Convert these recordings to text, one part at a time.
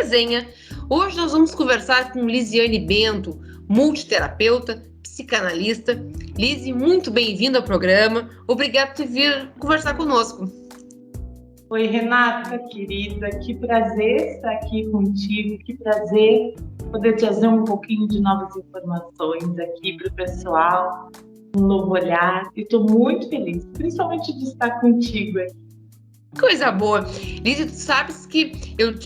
resenha. Hoje nós vamos conversar com Lisiane Bento, multiterapeuta, psicanalista. Lisi, muito bem-vinda ao programa. Obrigada por vir conversar conosco. Oi, Renata, querida, que prazer estar aqui contigo, que prazer poder trazer um pouquinho de novas informações aqui para o pessoal, um novo olhar. E estou muito feliz, principalmente de estar contigo aqui. Coisa boa. Lisi, tu sabes que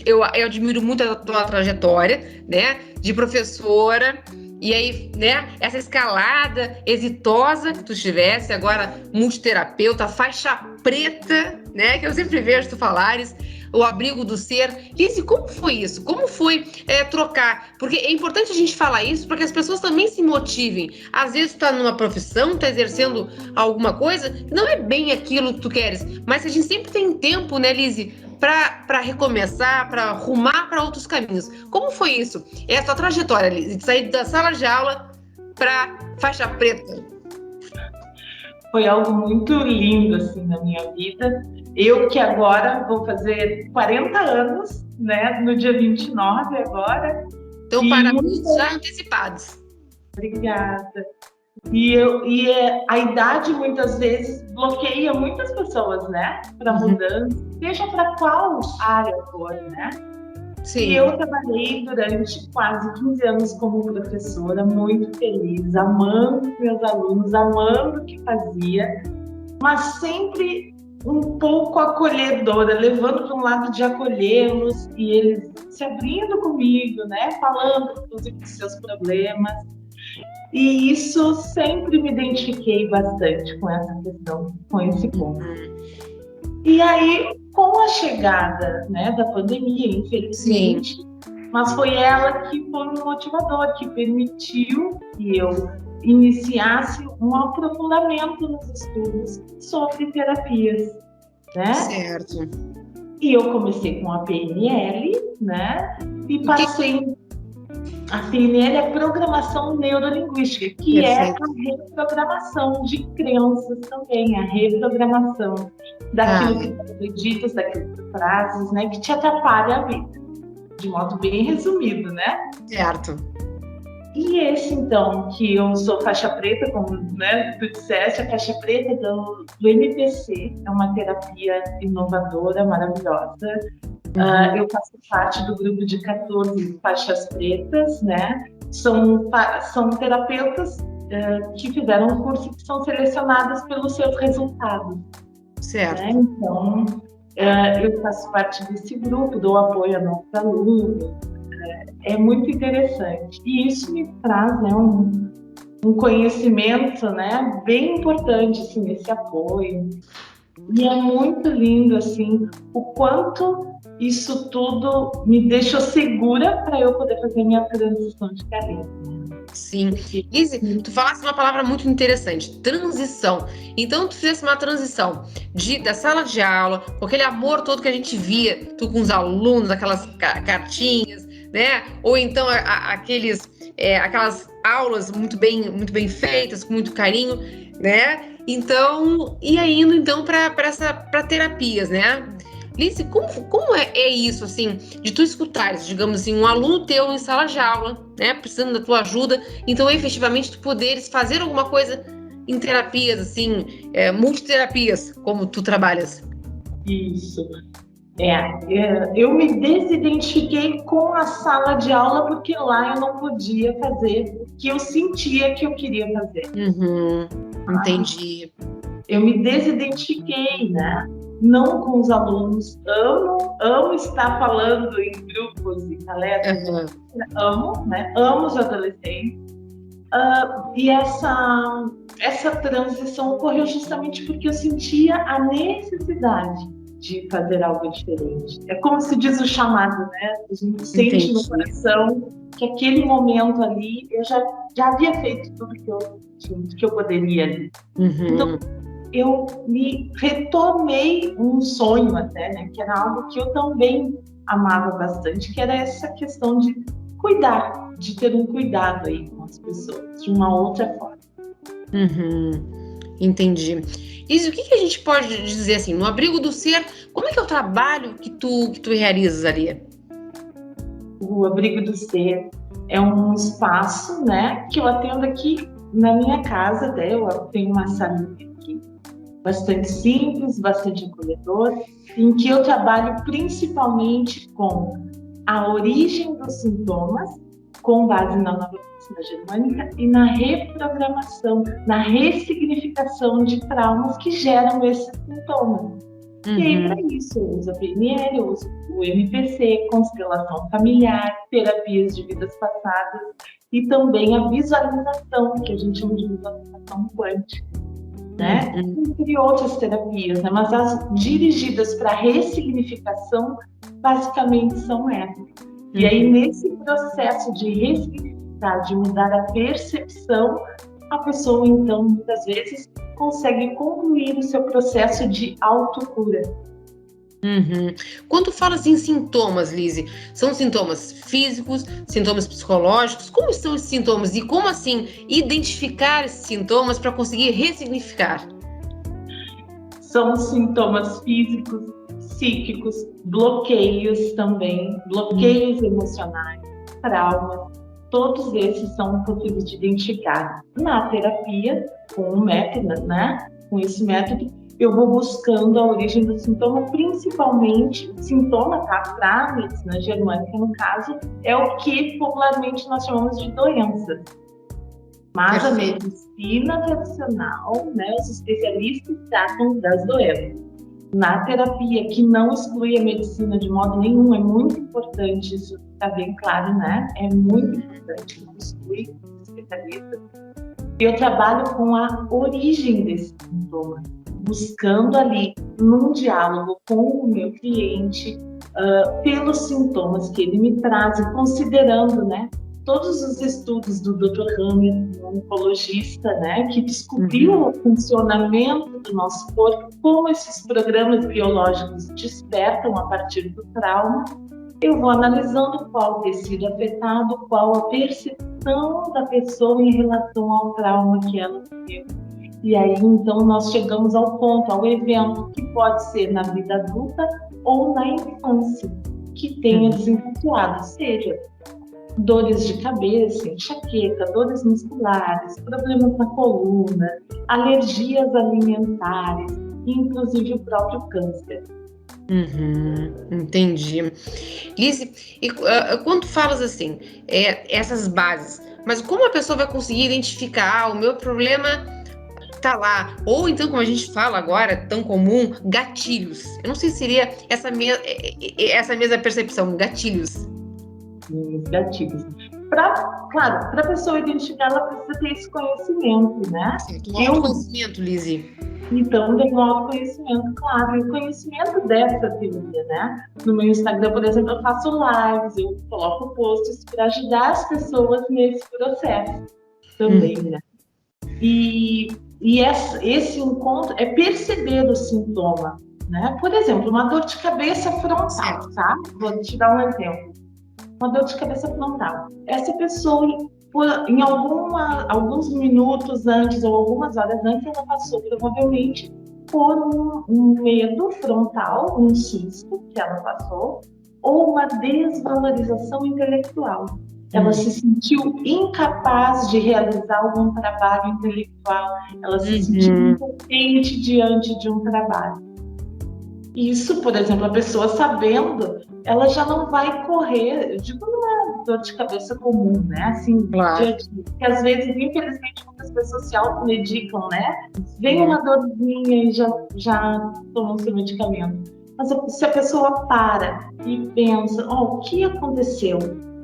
eu admiro muito a tua trajetória, né, de professora. E aí, né, essa escalada exitosa que tu tivesse, agora multiterapeuta, faixa preta, né, que eu sempre vejo tu falares, o abrigo do ser. Lisi, como foi isso? Como foi trocar? Porque é importante a gente falar isso para que as pessoas também se motivem. Às vezes tu tá numa profissão, tá exercendo alguma coisa que não é bem aquilo que tu queres, mas a gente sempre tem tempo, né, Lisi, para recomeçar, para rumar para outros caminhos. Como foi isso? Essa trajetória, Lisi, de sair da sala de aula para faixa preta? Foi algo muito lindo, assim, na minha vida. Eu que agora vou fazer 40 anos, né, no dia 29 agora. Então, parabéns já antecipados. Obrigada. E a idade, muitas vezes, bloqueia muitas pessoas, né, para mudança, seja para qual área for, né? Sim. E eu trabalhei durante quase 15 anos como professora, muito feliz, amando meus alunos, amando o que fazia, mas sempre um pouco acolhedora, levando para um lado de acolhê-los e eles se abrindo comigo, né, falando, inclusive, dos seus problemas. E isso sempre me identifiquei bastante com essa questão, com esse ponto. E aí, com a chegada, né, da pandemia, infelizmente, mas foi ela que foi um motivador, que permitiu que eu iniciasse um aprofundamento nos estudos sobre terapias, né? Certo. E eu comecei com a PNL, né? E passei... A PNL é Programação Neurolinguística, que Perfeito. É a reprogramação de crenças também, a reprogramação daquilo que tu acreditas, daquilo que tu trazes, né, que te atrapalha a vida, de modo bem resumido, né? Certo. E esse, então, que eu sou faixa preta, como, né, tu disseste, a faixa preta do MPC, é uma terapia inovadora, maravilhosa. Eu faço parte do grupo de 14 faixas pretas, né? São terapeutas que fizeram um curso e que são selecionadas pelos seus resultados. Certo. Né? Então, eu faço parte desse grupo, dou apoio a novos alunos. É muito interessante. E isso me traz, né, um conhecimento, né, bem importante, assim, esse apoio. E é muito lindo, assim, o quanto isso tudo me deixou segura para eu poder fazer minha transição de carreira. Sim. Lisi, tu falaste uma palavra muito interessante, transição. Então, tu fizesse uma transição da sala de aula, com aquele amor todo que a gente via, tu com os alunos, aquelas cartinhas, né? Ou então aquelas aulas muito bem feitas, com muito carinho, né? Então, e indo então para terapias, né? Lisi, como é isso, assim, de tu escutares, digamos assim, um aluno teu em sala de aula, né, precisando da tua ajuda, então efetivamente tu poderes fazer alguma coisa em terapias, assim, multiterapias, como tu trabalhas? Isso. Eu me desidentifiquei com a sala de aula porque lá eu não podia fazer o que eu sentia que eu queria fazer. Entendi. Eu me desidentifiquei, né? Não com os alunos. Amo estar falando em grupos e palestras. Amo, né? Amo os adolescentes. E essa transição ocorreu justamente porque eu sentia a necessidade de fazer algo diferente. É como se diz o chamado, né? A gente sente no coração que aquele momento ali eu já havia feito tudo que eu poderia ali. Então, eu me retomei um sonho até, né? Que era algo que eu também amava bastante, que era essa questão de cuidar, de ter um cuidado aí com as pessoas, de uma outra forma. Entendi. Isso, o que a gente pode dizer assim, no abrigo do ser, como é que é o trabalho que tu realizas ali? o Abrigo do Ser é um espaço, né, que eu atendo aqui na minha casa, até eu tenho uma salinha aqui, bastante simples, bastante acolhedor, em que eu trabalho principalmente com a origem dos sintomas, com base na nova medicina germânica, e na reprogramação, na ressignificação de traumas que geram esses sintomas. E aí, para isso, eu uso a PNL, eu uso o MPC, constelação familiar, terapias de vidas passadas e também a visualização, que a gente chama de visualização quântica, né? Entre outras terapias, né? Mas as dirigidas para ressignificação, basicamente, são essas. E aí, nesse processo de ressignificar, de mudar a percepção, a pessoa, então, muitas vezes, consegue concluir o seu processo de autocura. Quando falas em sintomas, Lise, são sintomas físicos, sintomas psicológicos? Como são esses sintomas e como, assim, identificar esses sintomas para conseguir ressignificar? São sintomas físicos, psíquicos, bloqueios também, bloqueios emocionais, traumas. Todos esses são possíveis de identificar na terapia, com o método, né? Com esse método, eu vou buscando a origem do sintoma, principalmente, sintoma, tá? Para a medicina germânica, no caso, é o que popularmente nós chamamos de doenças. Mas a medicina tradicional, né? Os especialistas tratam das doenças. Na terapia, que não exclui a medicina de modo nenhum, é muito importante, isso está bem claro, né? É muito importante, não exclui os especialistas. Eu trabalho com a origem desse sintoma, buscando ali, num diálogo com o meu cliente, pelos sintomas que ele me traz, e considerando, né, todos os estudos do Dr. Hammer, um oncologista, né, que descobriu o funcionamento do nosso corpo, como esses programas biológicos despertam a partir do trauma. Eu vou analisando qual tecido afetado, qual a percepção da pessoa em relação ao trauma que ela viveu. E aí, então, nós chegamos ao ponto, ao evento, que pode ser na vida adulta ou na infância, que tenha desencadeado, seja dores de cabeça, enxaqueca, dores musculares, problemas na coluna, alergias alimentares, inclusive o próprio câncer. Entendi. Lise, e quando falas assim, essas bases, mas como a pessoa vai conseguir identificar o meu problema tá lá? Ou então, como a gente fala agora, tão comum, gatilhos. Eu não sei se seria essa mesma percepção, gatilhos. Os gatilhos. Claro, para a pessoa identificar, ela precisa ter esse conhecimento, né? O autoconhecimento, Lise. Então, tem um autoconhecimento, claro, e o conhecimento dessa teoria, né? No meu Instagram, por exemplo, eu faço lives, eu coloco posts para ajudar as pessoas nesse processo também, né? E esse encontro é perceber o sintoma, né? Por exemplo, uma dor de cabeça frontal, tá? Vou te dar um exemplo. Uma dor de cabeça frontal. Essa pessoa, em alguns minutos antes ou algumas horas antes, ela passou provavelmente por um medo frontal, um susto que ela passou, ou uma desvalorização intelectual. Ela se sentiu incapaz de realizar algum trabalho intelectual, ela se sentiu impotente diante de um trabalho. Isso, por exemplo, a pessoa sabendo, ela já não vai correr, eu digo numa dor de cabeça comum, né? Assim, claro. Que às vezes, infelizmente, muitas pessoas se automedicam, né? Vem uma dorzinha e já tomam seu medicamento. Mas se a pessoa para e pensa, o que aconteceu?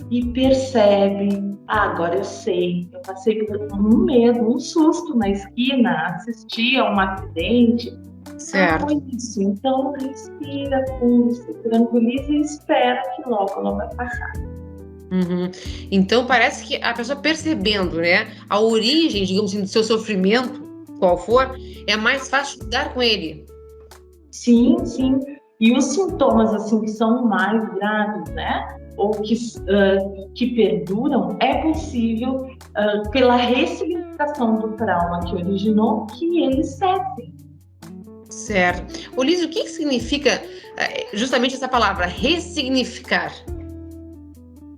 E percebe, agora eu sei, eu passei por um medo, um susto na esquina, assisti a um acidente. Certo. Foi isso. Então, respira fundo, se tranquiliza e espera que logo ela vai passar. Então, parece que a pessoa percebendo, né, a origem, digamos assim, do seu sofrimento, qual for, é mais fácil lidar com ele. Sim, sim. E os sintomas, assim, que são mais graves, né, ou que perduram, é possível, pela ressignificação do trauma que originou, que eles cessem. Certo. Lise, o que significa justamente essa palavra, ressignificar?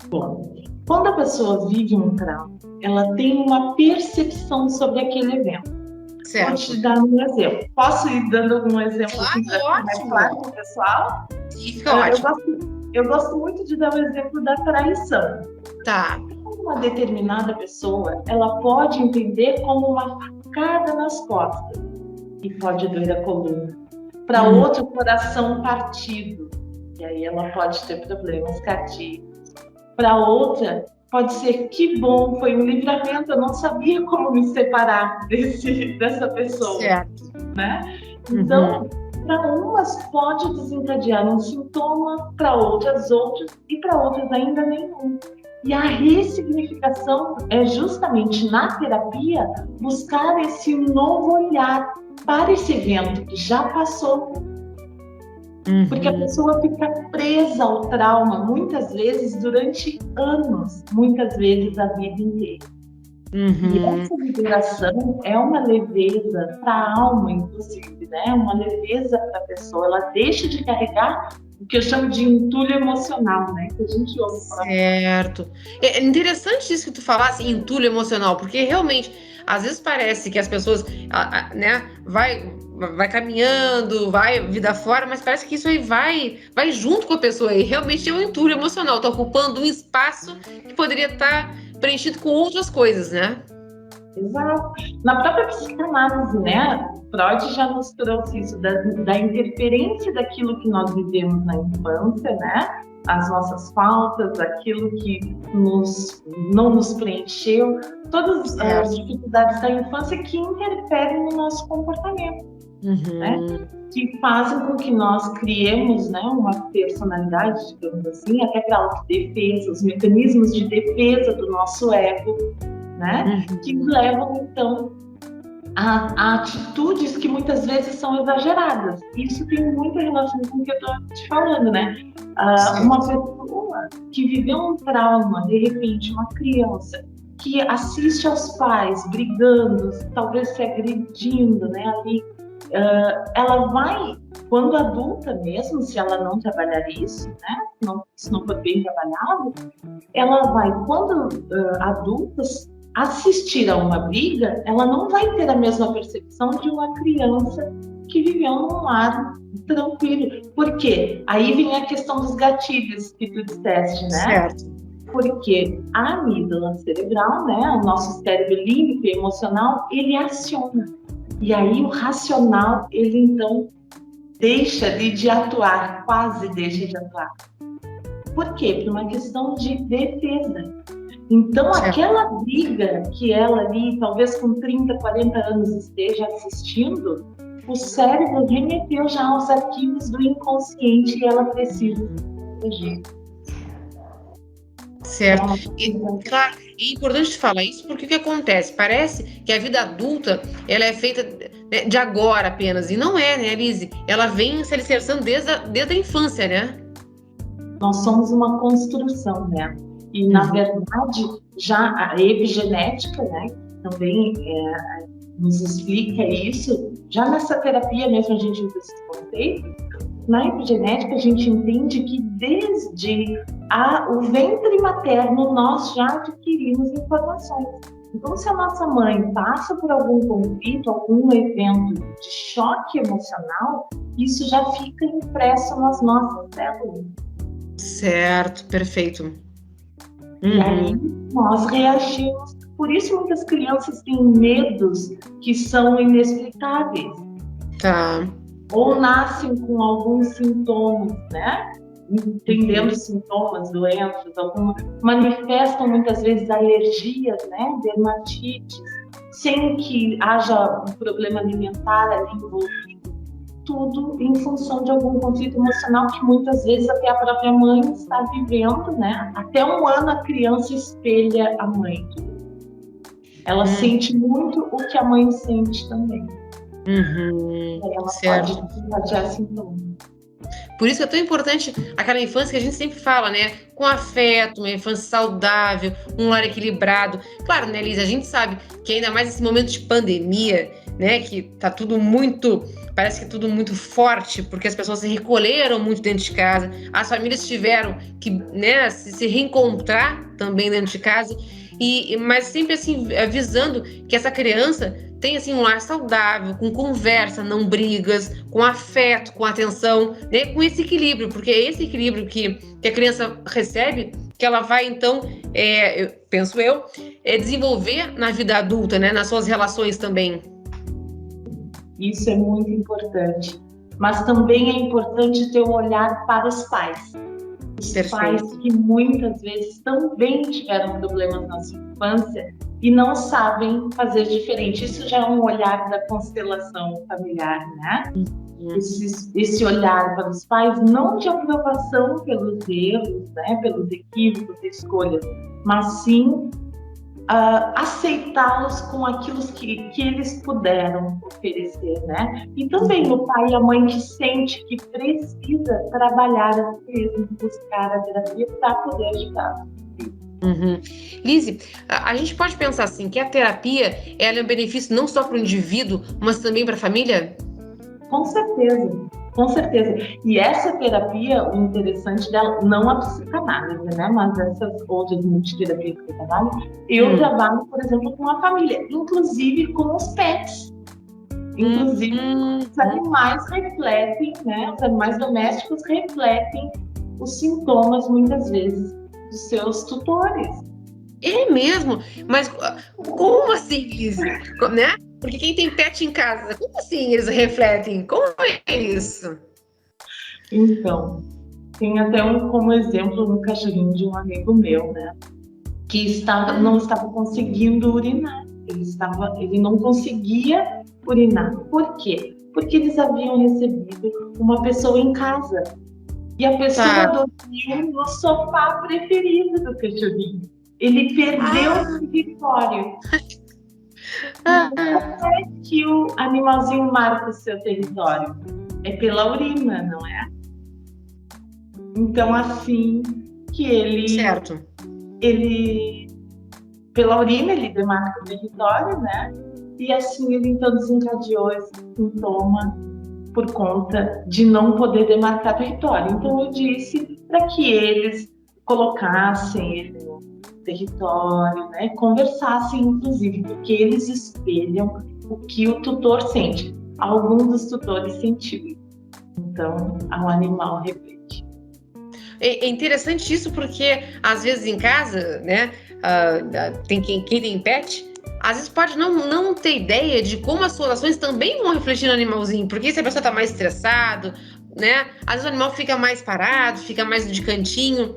Bom, quando a pessoa vive um trauma, ela tem uma percepção sobre aquele evento. Vou te Certo. dar um exemplo. Posso ir dando algum exemplo assim, para Claro, ficar mais ótimo. claro para o pessoal? Sim, fica ótimo. Eu gosto muito de dar o exemplo da traição. Tá. Uma determinada pessoa, ela pode entender como uma facada nas costas, que pode doer a coluna. Para outra, o coração partido, e aí ela pode ter problemas cardíacos. Para outra, pode ser que bom, foi um livramento, eu não sabia como me separar dessa pessoa. Certo. Né? Então, para umas pode desencadear um sintoma, para outras e para outras ainda nenhum. E a ressignificação é justamente na terapia buscar esse novo olhar para esse evento que já passou. Porque a pessoa fica presa ao trauma, muitas vezes durante anos, muitas vezes a vida inteira. E essa liberação é uma leveza para a alma, inclusive, né? Uma leveza para a pessoa. Ela deixa de carregar o que eu chamo de entulho emocional, né? Que a gente ouve falar. Certo. É interessante isso que tu falasse, entulho emocional, porque realmente, às vezes parece que as pessoas, né, vai caminhando, vai vida fora, mas parece que isso aí vai junto com a pessoa e realmente é um entulho emocional, tá ocupando um espaço que poderia estar preenchido com outras coisas, né? Exato. Na própria psicanálise, né? Freud já nos trouxe isso da interferência daquilo que nós vivemos na infância, né? As nossas faltas, aquilo que não nos preencheu, todas as dificuldades da infância que interferem no nosso comportamento, né? Que fazem com que nós criemos, né, uma personalidade, digamos assim, até para autodefesa, os mecanismos de defesa do nosso ego, né? Que levam, então, a atitudes que muitas vezes são exageradas. Isso tem muita relação com o que eu estou te falando, né? Uma pessoa que viveu um trauma, de repente, uma criança que assiste aos pais brigando, talvez se agredindo, né? Ali, ela vai, quando adulta mesmo, se ela não trabalhar isso, né? Se não for bem trabalhado, ela vai, quando adulta, assistir a uma briga, ela não vai ter a mesma percepção de uma criança que viveu num lar tranquilo. Por quê? Aí vem a questão dos gatilhos que tu disseste, né? Certo. Porque a amígdala cerebral, né, o nosso cérebro límbico e emocional, ele aciona. E aí o racional, ele então deixa de atuar, quase deixa de atuar. Por quê? Por uma questão de defesa. Então, aquela briga que ela ali, talvez com 30, 40 anos esteja assistindo, o cérebro remeteu já aos arquivos do inconsciente e ela precisa proteger. Certo. Claro, é importante falar isso porque o que acontece? Parece que a vida adulta ela é feita de agora apenas, e não é, né, Lise? Ela vem se alicerçando desde a infância, né? Nós somos uma construção, né? E, na verdade, já a epigenética, né, também nos explica isso. Já nessa terapia mesmo a gente usa esse conceito. Na epigenética, a gente entende que desde o ventre materno nós já adquirimos informações. Então, se a nossa mãe passa por algum conflito, algum evento de choque emocional, isso já fica impresso nas nossas células. Certo, perfeito. E aí nós reagimos. Por isso muitas crianças têm medos que são inexplicáveis. Tá. Ou nascem com alguns sintomas, né? Entendendo sintomas, doenças, manifestam muitas vezes alergias, né? Dermatites, sem que haja um problema alimentar ali envolvido. Tudo em função de algum conflito emocional que muitas vezes até a própria mãe está vivendo, né? Até 1 ano a criança espelha a mãe. Ela sente muito o que a mãe sente também. Ela certo. pode desencadear sintomas. Por isso é tão importante aquela infância que a gente sempre fala, né? Com afeto, uma infância saudável, um lar equilibrado. Claro, né, Liz? A gente sabe que ainda mais nesse momento de pandemia, né, que tá tudo muito, parece que tudo muito forte, porque as pessoas se recolheram muito dentro de casa, as famílias tiveram que, né, se reencontrar também dentro de casa, mas sempre assim, visando que essa criança tem assim um lar saudável, com conversa, não brigas, com afeto, com atenção, né, com esse equilíbrio, porque é esse equilíbrio que a criança recebe que ela vai, então, penso eu, desenvolver na vida adulta, né, nas suas relações também. Isso é muito importante. Mas também é importante ter um olhar para os pais. Os pais que muitas vezes também tiveram problemas na sua infância e não sabem fazer diferente. Isso já é um olhar da constelação familiar, né? Esse olhar para os pais, não de aprovação pelos erros, né, pelos equívocos e escolhas, mas sim aceitá-los com aquilo que eles puderam oferecer, né? E também o pai e a mãe que sente que precisa trabalhar a si mesmo, buscar a terapia para poder ajudar. Lise, a gente pode pensar assim, que a terapia ela é um benefício não só para o indivíduo, mas também para a família? Com certeza, com certeza. E essa terapia, o interessante dela, não a psicanálise, né? Mas essas outras multiterapias que eu trabalho, por exemplo, com a família, inclusive com os pets. Inclusive, os animais refletem, né? Os animais domésticos refletem os sintomas, muitas vezes, dos seus tutores. É mesmo? Mas como assim, Lise? Né? Porque quem tem pet em casa, como assim eles refletem? Como é isso? Então, tem até como exemplo um cachorrinho de um amigo meu, né? Que não estava conseguindo urinar. Ele não conseguia urinar. Por quê? Porque eles haviam recebido uma pessoa em casa. E a pessoa dormiu no sofá preferido do cachorrinho. Ele perdeu o território. Como é que o animalzinho marca o seu território? É pela urina, não é? Então, assim que ele pela urina, ele demarca o território, né? E assim ele então desencadeou esse sintoma por conta de não poder demarcar território. Então, eu disse para que eles colocassem ele no território, né? Conversassem, inclusive, porque eles espelham o que o tutor sente. Alguns dos tutores sentiu. Então, o animal repete. É interessante isso porque, às vezes, em casa, né, tem quem tem pet, às vezes pode não ter ideia de como as suas ações também vão refletir no animalzinho, porque se a pessoa está mais estressado, né, às vezes o animal fica mais parado, fica mais de cantinho,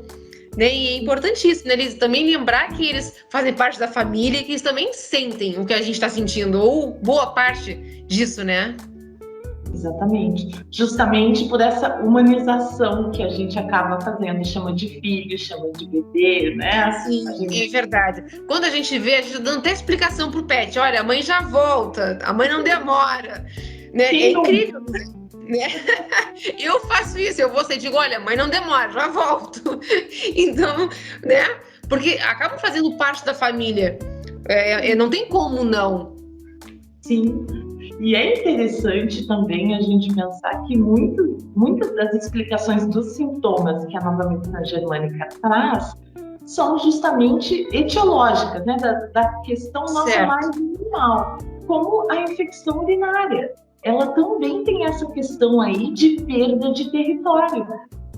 né, e é importante isso, né, eles também lembrar que eles fazem parte da família e que eles também sentem o que a gente está sentindo, ou boa parte disso, né? Exatamente. Justamente por essa humanização que a gente acaba fazendo, chama de filho, chama de bebê, né? Sim, é verdade. Quando a gente vê, a gente dá até explicação pro pet. Olha, a mãe já volta, a mãe não demora. Né? É incrível, né? Eu faço isso, eu vou e digo, olha, a mãe não demora, já volto. Então, né? Porque acabam fazendo parte da família. Não tem como não. Sim. E é interessante também a gente pensar que muitas das explicações dos sintomas que a nova medicina germânica traz são justamente etiológicas, né, da questão nossa mais animal, como a infecção urinária. Ela também tem essa questão aí de perda de território.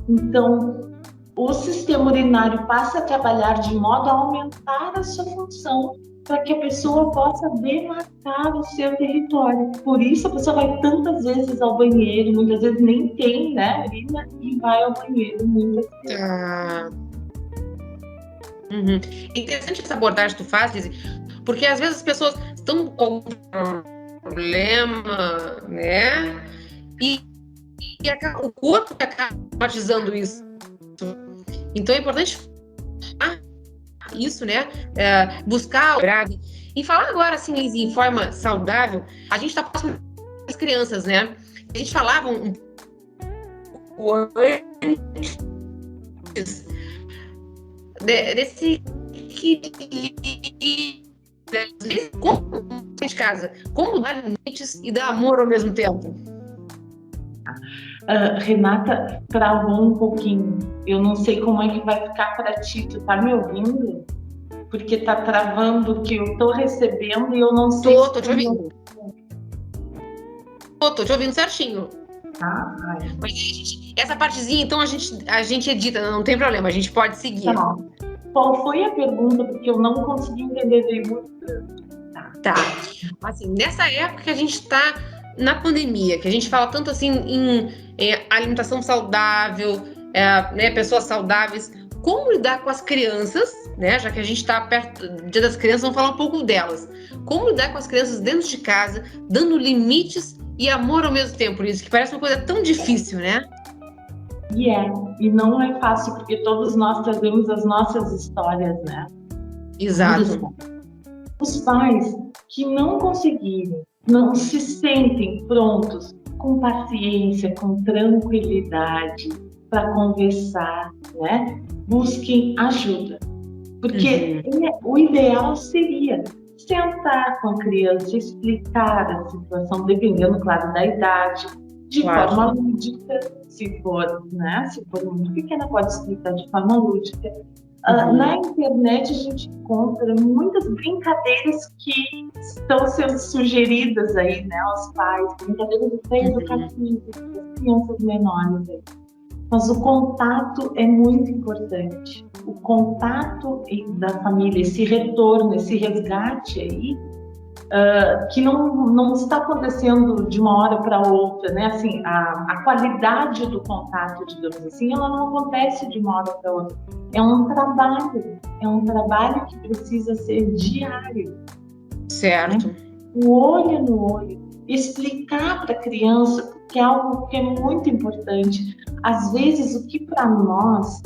Então, o sistema urinário passa a trabalhar de modo a aumentar a sua função, para que a pessoa possa demarcar o seu território. Por isso a pessoa vai tantas vezes ao banheiro, muitas vezes nem tem, né, urina, e vai ao banheiro muitas vezes. Interessante essa abordagem que tu faz, Lise, porque às vezes as pessoas estão com problema, né, e o corpo acaba batizando isso. Então é importante isso, né? Buscar e falar agora, assim, em forma saudável. A gente está próximo das crianças, né? A gente falava um pouco antes desse como de casa, como dar limites e dar amor ao mesmo tempo? Renata, travou um pouquinho. Eu não sei como é que vai ficar para ti. Tu tá me ouvindo? Porque tá travando que eu tô recebendo e eu não sei. Tô te ouvindo. Tô te ouvindo certinho. Tá? Mas essa partezinha, então, a gente edita, não tem problema, a gente pode seguir. Tá. Qual foi a pergunta? Porque eu não consegui entender muito. Tá. Assim, nessa época que a gente tá na pandemia, que a gente fala tanto assim em alimentação saudável, né, pessoas saudáveis, como lidar com as crianças, né? Já que a gente está perto do Dia das Crianças, vamos falar um pouco delas. Como lidar com as crianças dentro de casa, dando limites e amor ao mesmo tempo, isso que parece uma coisa tão difícil, né? E não é fácil, porque todos nós trazemos as nossas histórias, né? Exato. Os pais que não conseguirem, não se sentem prontos, com paciência, com tranquilidade, para conversar, né? Busquem ajuda. Porque o ideal seria sentar com a criança, explicar a situação, dependendo, claro, da idade, de forma lúdica, se for muito pequena, pode explicar de forma lúdica. Na internet a gente encontra muitas brincadeiras que estão sendo sugeridas aí, né, aos pais, brincadeiras educativas das crianças menores aí. Mas o contato é muito importante. O contato da família, esse retorno, esse resgate aí, que não está acontecendo de uma hora para outra, né? Assim, a qualidade do contato, digamos assim, ela não acontece de uma hora para outra. É um trabalho que precisa ser diário. Certo. Né? O olho no olho, explicar para a criança, porque é algo que é muito importante. Às vezes, o que para nós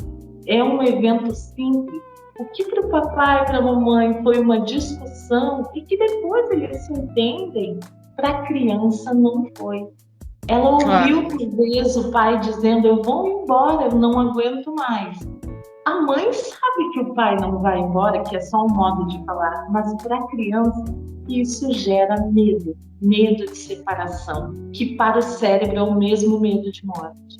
é um evento simples, o que para o papai e para a mamãe foi uma discussão e que depois eles se entendem, para a criança não foi. Ela ouviu por vezes o pai dizendo: eu vou embora, eu não aguento mais. A mãe sabe que o pai não vai embora, que é só um modo de falar, mas para a criança isso gera medo de separação, que para o cérebro é o mesmo medo de morte.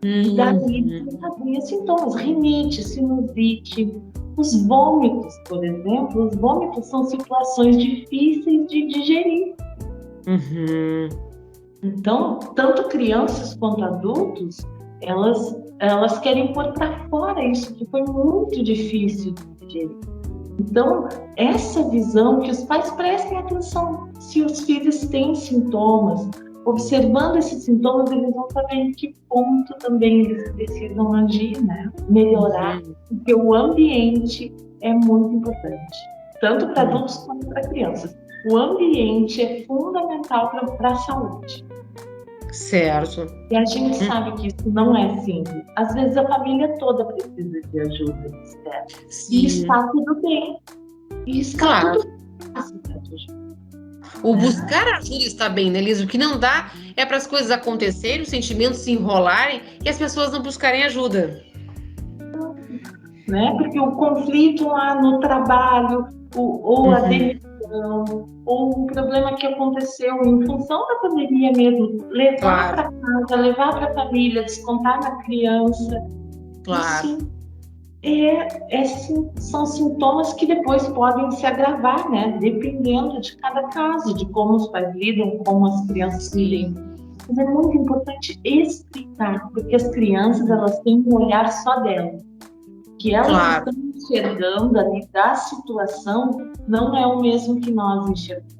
E daí havia sintomas, rinite, sinusite, os vômitos, por exemplo. Os vômitos são situações difíceis de digerir. Então, tanto crianças quanto adultos, elas querem pôr para fora isso que foi muito difícil de digerir. Então, essa visão, que os pais prestem atenção se os filhos têm sintomas. Observando esses sintomas, eles vão saber em que ponto também eles precisam agir, né? Melhorar, porque o ambiente é muito importante, tanto para adultos quanto para crianças. O ambiente é fundamental para a saúde. Certo. E a gente sabe que isso não é simples. Às vezes a família toda precisa de ajuda, e está tudo bem. E está tudo bem. O buscar ajuda está bem, né, Liz? O que não dá é para as coisas acontecerem, os sentimentos se enrolarem e as pessoas não buscarem ajuda. Né? Porque o conflito lá no trabalho, ou a demissão, ou um problema que aconteceu em função da pandemia mesmo, levar para casa, levar para a família, descontar na criança. Claro. Isso são sintomas que depois podem se agravar, né? Dependendo de cada caso, de como os pais lidam, como as crianças lidam. Mas é muito importante explicar, porque as crianças, elas têm um olhar só delas. Que elas estão enxergando ali da situação não é o mesmo que nós enxergamos.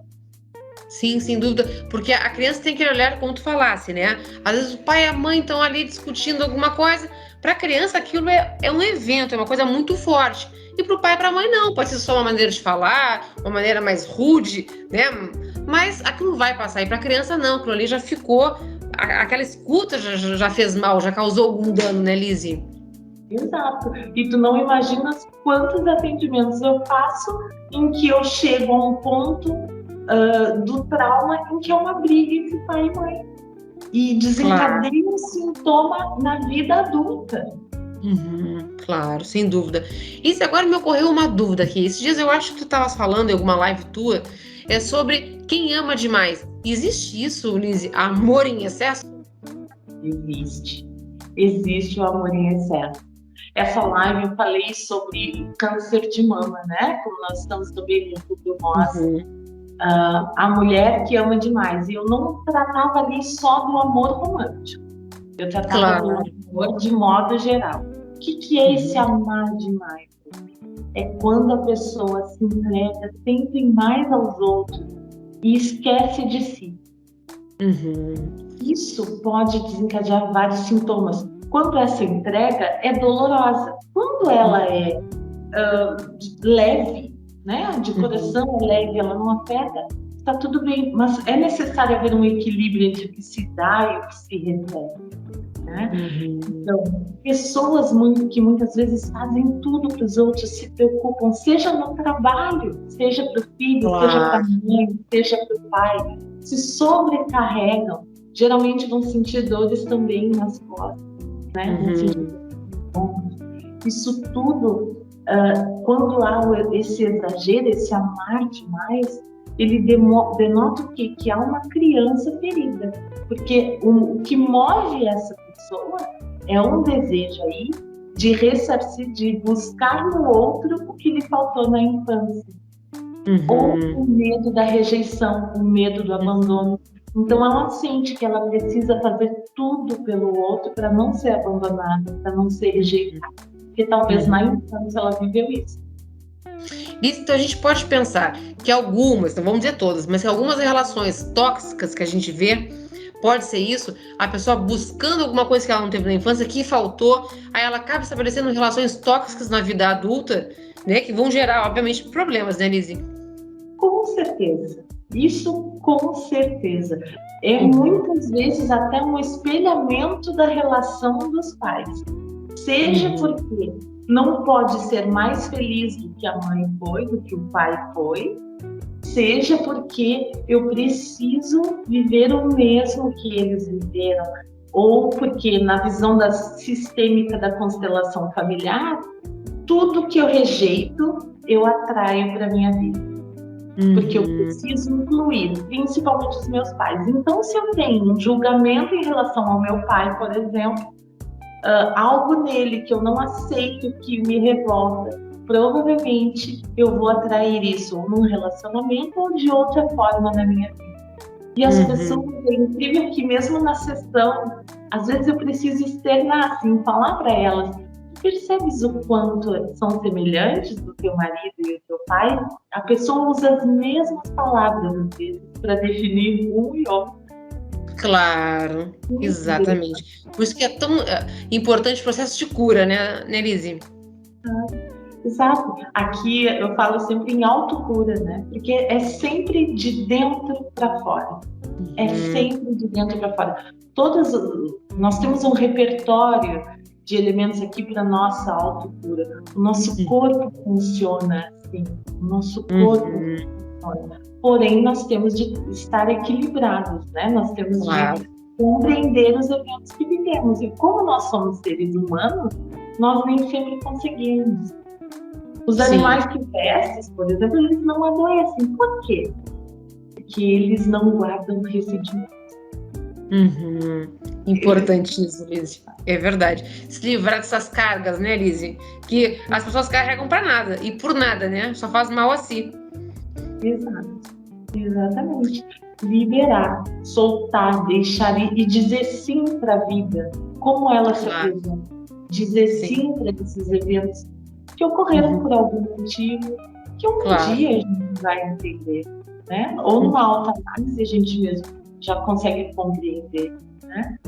Sim, sem dúvida, porque a criança tem que olhar como tu falasse, né? Às vezes o pai e a mãe estão ali discutindo alguma coisa. Para a criança aquilo é um evento, é uma coisa muito forte. E para o pai e para a mãe não, pode ser só uma maneira de falar, uma maneira mais rude, né? Mas aquilo vai passar. E para a criança não, aquilo ali já ficou, aquela escuta já fez mal, já causou algum dano, né, Lizzy? Exato. E tu não imaginas quantos atendimentos eu faço em que eu chego a um ponto do trauma em que é uma briga entre pai e mãe. E desencadeia um sintoma na vida adulta. Claro, sem dúvida. Isso agora me ocorreu uma dúvida aqui. Esses dias eu acho que tu estavas falando em alguma live tua é sobre quem ama demais. Existe isso, Lise? Amor em excesso? Existe o amor em excesso. Essa live eu falei sobre câncer de mama, né? Como nós estamos também no Futuro Mostra. A mulher que ama demais. E eu não tratava ali só do amor romântico. Eu tratava do amor de modo geral. O que é esse amar demais? É quando a pessoa se entrega sempre mais aos outros e esquece de si. Isso pode desencadear vários sintomas. Quando essa entrega é dolorosa, quando ela é leve, né? De coração é leve, ela não afeta, está tudo bem. Mas é necessário haver um equilíbrio entre o que se dá e o que se recebe. Né? Então, pessoas que muitas vezes fazem tudo para os outros, se preocupam, seja no trabalho, seja para o filho, seja para a mãe, seja para o pai, se sobrecarregam, geralmente vão sentir dores também nas costas, né? Isso tudo, quando há esse exagero, esse amar demais, ele denota o quê? Que há uma criança ferida, porque o que move essa pessoa é um desejo aí de ressarcir, de buscar no outro o que lhe faltou na infância. Ou o medo da rejeição, o medo do abandono. Então ela sente que ela precisa fazer tudo pelo outro para não ser abandonada, para não ser rejeitada. Porque talvez na infância ela viveu isso. Então a gente pode pensar que algumas, não vamos dizer todas, mas que algumas relações tóxicas que a gente vê, pode ser isso, a pessoa buscando alguma coisa que ela não teve na infância, que faltou, aí ela acaba estabelecendo relações tóxicas na vida adulta, né, que vão gerar, obviamente, problemas, né, Lise? Com certeza, isso com certeza. É muitas vezes até um espelhamento da relação dos pais, seja porque não pode ser mais feliz do que a mãe foi, do que o pai foi, seja porque eu preciso viver o mesmo que eles viveram, ou porque na visão sistêmica da constelação familiar, tudo que eu rejeito, eu atraio para minha vida. Porque eu preciso incluir, principalmente os meus pais. Então, se eu tenho um julgamento em relação ao meu pai, por exemplo, algo nele que eu não aceito, que me revolta, provavelmente eu vou atrair isso ou num relacionamento ou de outra forma na minha vida. E as pessoas, é incrível que mesmo na sessão, às vezes eu preciso externar, assim, falar para elas: percebes o quanto são semelhantes do teu marido e o teu pai? A pessoa usa as mesmas palavras, às vezes, para definir um e outro. Claro, exatamente. Por isso que é tão importante o processo de cura, né, Lise? Exato. Aqui eu falo sempre em autocura, né? Porque é sempre de dentro para fora. É sempre de dentro para fora. Nós temos um repertório de elementos aqui para nossa autocura. O nosso corpo funciona assim. O nosso corpo funciona. Porém, nós temos de estar equilibrados, né? Nós temos de compreender os eventos que vivemos. E como nós somos seres humanos, nós nem sempre conseguimos. Os animais silvestres, por exemplo, eles não adoecem. Por quê? Porque eles não guardam ressentimento. Importantíssimo, Lise. É verdade. Se livrar dessas cargas, né, Lise? Que as pessoas carregam para nada. E por nada, né? Só faz mal a si. Exato. Exatamente. Liberar, soltar, deixar ir e dizer sim para a vida. Como ela se apresenta. Dizer sim para esses eventos que ocorreram por algum motivo, que um dia a gente vai entender, né? Ou numa autoanálise a gente mesmo já consegue compreender, né?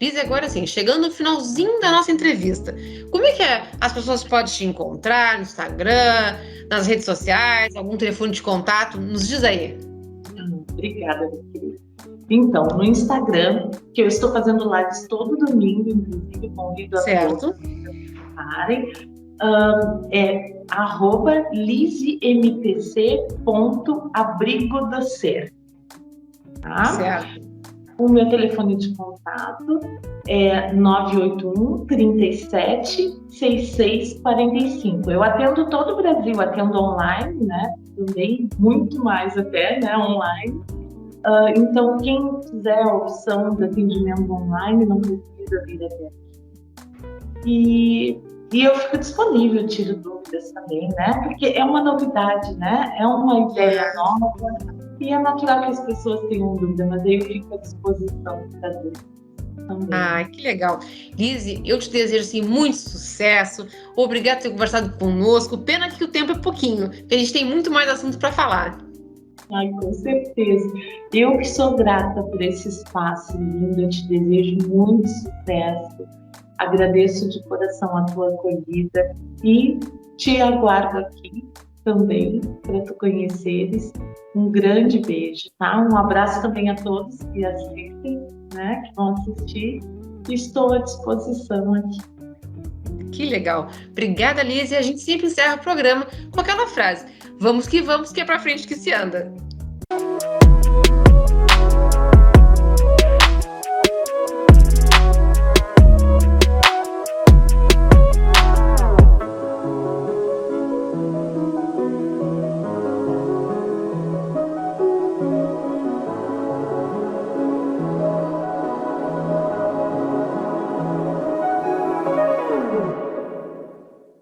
Lise, agora sim, chegando no finalzinho da nossa entrevista, como é que as pessoas podem te encontrar no Instagram, nas redes sociais, algum telefone de contato? Nos diz aí. Obrigada, meu querido. Então, no Instagram, que eu estou fazendo lives todo domingo, inclusive convido a todos a participarem, é @lisemmtc.abrigodoser. Tá? Certo. O meu telefone de contato é 981 37 66 45. Eu atendo todo o Brasil, atendo online, né? também, muito mais até, né, online. Então, quem quiser a opção de atendimento online, não precisa vir até aqui. E eu fico disponível, tiro dúvidas também, né? Porque é uma novidade, né? É uma ideia nova e é natural que as pessoas tenham dúvida, mas aí eu fico à disposição para dúvidas também. Ah, que legal. Lise, eu te desejo assim, muito sucesso. Obrigada por ter conversado conosco. Pena que o tempo é pouquinho, porque a gente tem muito mais assunto para falar. Ai, com certeza. Eu que sou grata por esse espaço lindo, eu te desejo muito sucesso. Agradeço de coração a tua acolhida e te aguardo aqui também para tu conheceres. Um grande beijo, tá? Um abraço também a todos que assistem, né? Que vão assistir. Estou à disposição aqui. Que legal. Obrigada, Lise. A gente sempre encerra o programa com aquela frase: vamos, que é pra frente que se anda.